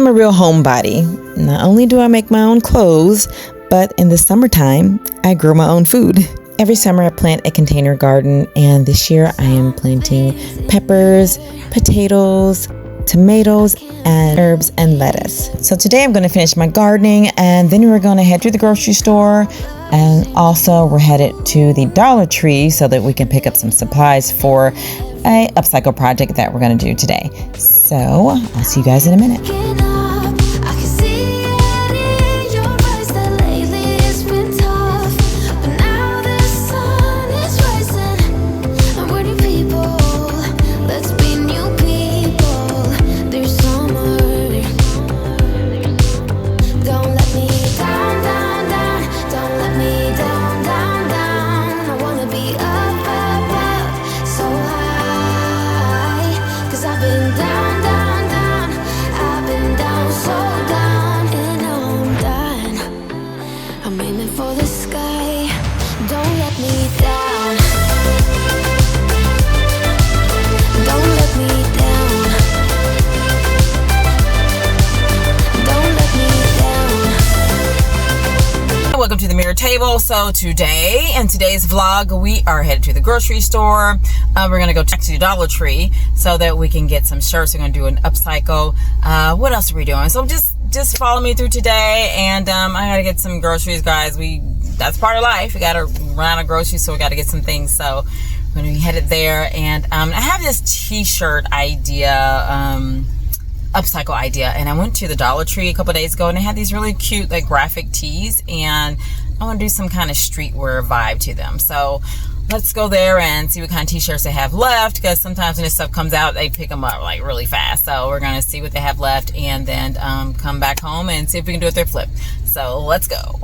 I'm a real homebody. Not only do I make my own clothes, but in the summertime, I grow my own food. Every summer I plant a container garden, and this year I am planting peppers, potatoes, tomatoes, and herbs and lettuce. So today I'm going to finish my gardening, and then we're going to head to the grocery store, and also we're headed to the Dollar Tree so that we can pick up some supplies for a upcycle project that we're going to do today. So I'll see you guys in a minute. Welcome to the Mirror Table. So today, in today's vlog, we are headed to the grocery store. We're going to go to the Dollar Tree so that we can get some shirts. We're going to do an upcycle. What else are we doing? So just follow me through today, and I got to get some groceries, guys. That's part of life. We got to run out of groceries, so we got to get some things. So we're going to be headed there, and I have this t-shirt idea, upcycle idea, and I went to the Dollar Tree a couple days ago, and they had these really cute like graphic tees, and I want to do some kind of streetwear vibe to them. So let's go there and see what kind of t-shirts they have left, because sometimes when this stuff comes out, they pick them up like really fast. So we're gonna see what they have left, and then come back home and see if we can do a thrift flip. So let's go.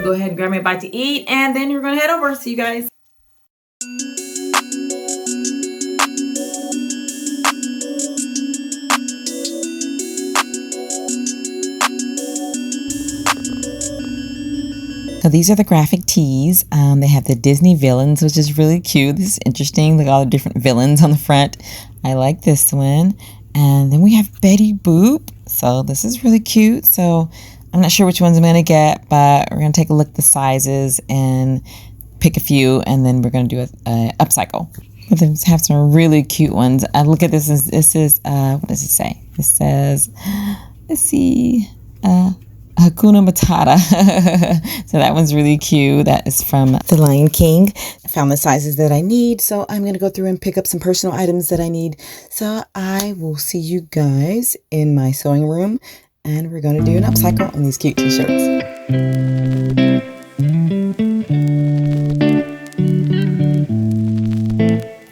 Go ahead and grab me a bite to eat, and then we're gonna head over. See you guys. So these are the graphic tees. They have the Disney villains, which is really cute. This is interesting. Look at all the different villains on the front. I like this one. And then we have Betty Boop. So this is really cute. So I'm not sure which ones I'm going to get, but we're going to take a look at the sizes and pick a few, and then we're going to do a upcycle. But they have some really cute ones. Look at this. This is what does it say? It says, let's see, Hakuna Matata. So that one's really cute. That is from The Lion King. I found the sizes that I need, so I'm going to go through and pick up some personal items that I need. So I will see you guys in my sewing room, and we're going to do an upcycle on these cute t-shirts.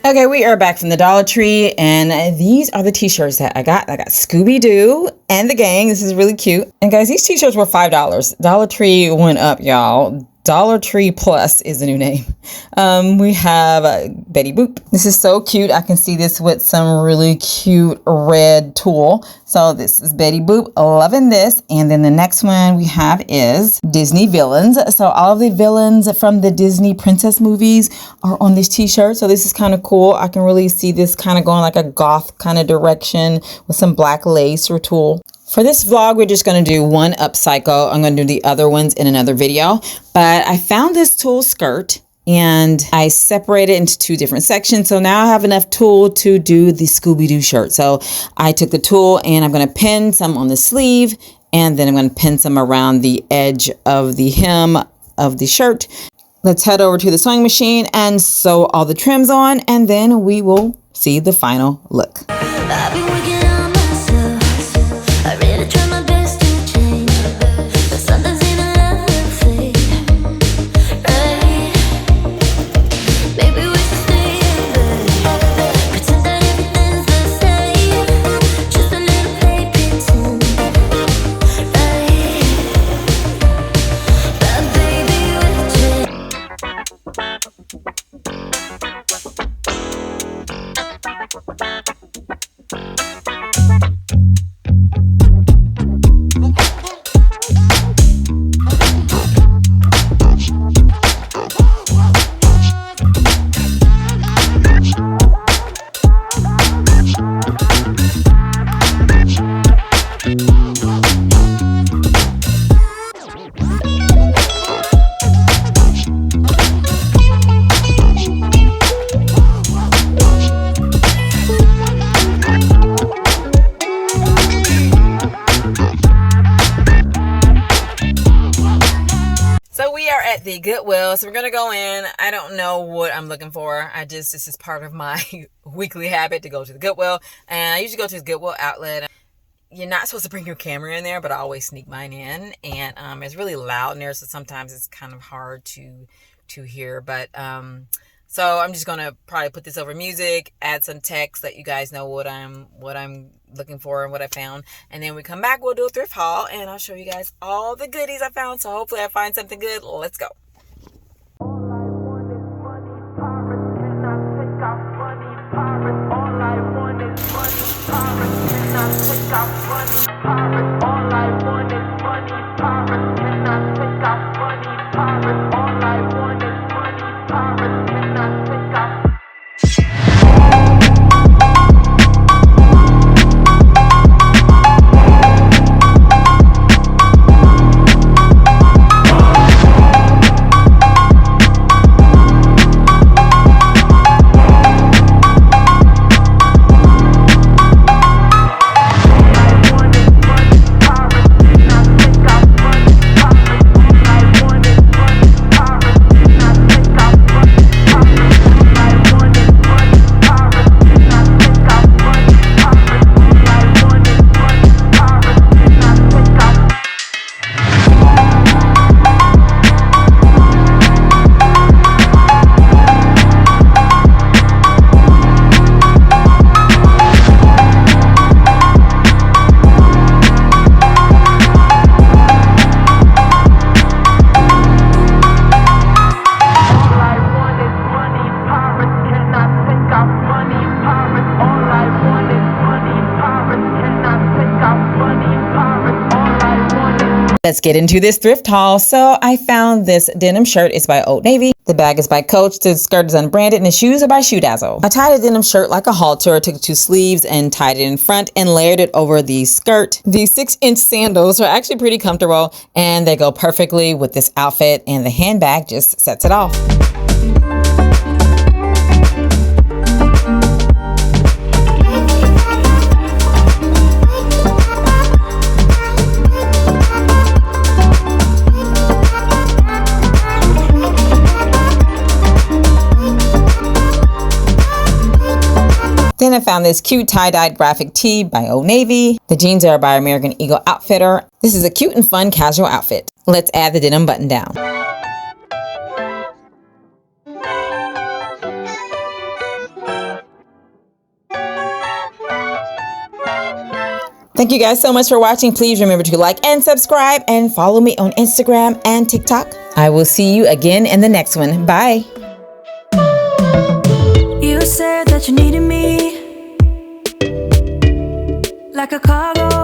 Okay, we are back from the Dollar Tree, and these are the t-shirts that I got. I got Scooby-Doo and the gang. This is really cute. And guys, these t-shirts were $5. Dollar Tree went up, y'all. Dollar Tree Plus is the new name. We have Betty Boop. This is so cute. I can see this with some really cute red tulle. So this is Betty Boop. Loving this. And then the next one we have is Disney villains. So all of the villains from the Disney princess movies are on this t-shirt. So this is kind of cool. I can really see this kind of going like a goth kind of direction with some black lace or tulle. For this vlog, we're just going to do one upcycle. I'm going to do the other ones in another video. But I found this tulle skirt and I separated it into two different sections. So now I have enough tulle to do the Scooby-Doo shirt. So I took the tulle and I'm going to pin some on the sleeve, and then I'm going to pin some around the edge of the hem of the shirt. Let's head over to the sewing machine and sew all the trims on, and then we will see the final look. At the Goodwill, so we're gonna go in. I don't know what I'm looking for. This is part of my weekly habit to go to the Goodwill, and I usually go to the Goodwill outlet. You're not supposed to bring your camera in there, but I always sneak mine in, and it's really loud in there, so sometimes it's kind of hard to hear. But so I'm just gonna probably put this over music, add some text, let you guys know what I'm looking for and what I found, and then we come back, we'll do a thrift haul, and I'll show you guys all the goodies I found. So hopefully I find something good. Let's go. Let's get into this thrift haul. So I found this denim shirt. It's by Old Navy. The bag is by Coach. The skirt is unbranded, and the shoes are by Shoe Dazzle. I tied a denim shirt like a halter, took 2 sleeves and tied it in front and layered it over the skirt. These 6-inch sandals are actually pretty comfortable, and they go perfectly with this outfit, and the handbag just sets it off. Then I found this cute tie-dyed graphic tee by Old Navy. The jeans are by American Eagle Outfitter. This is a cute and fun casual outfit. Let's add the denim button down. Thank you guys so much for watching. Please remember to like and subscribe and follow me on Instagram and TikTok. I will see you again in the next one. Bye. You said that you needed me like a cargo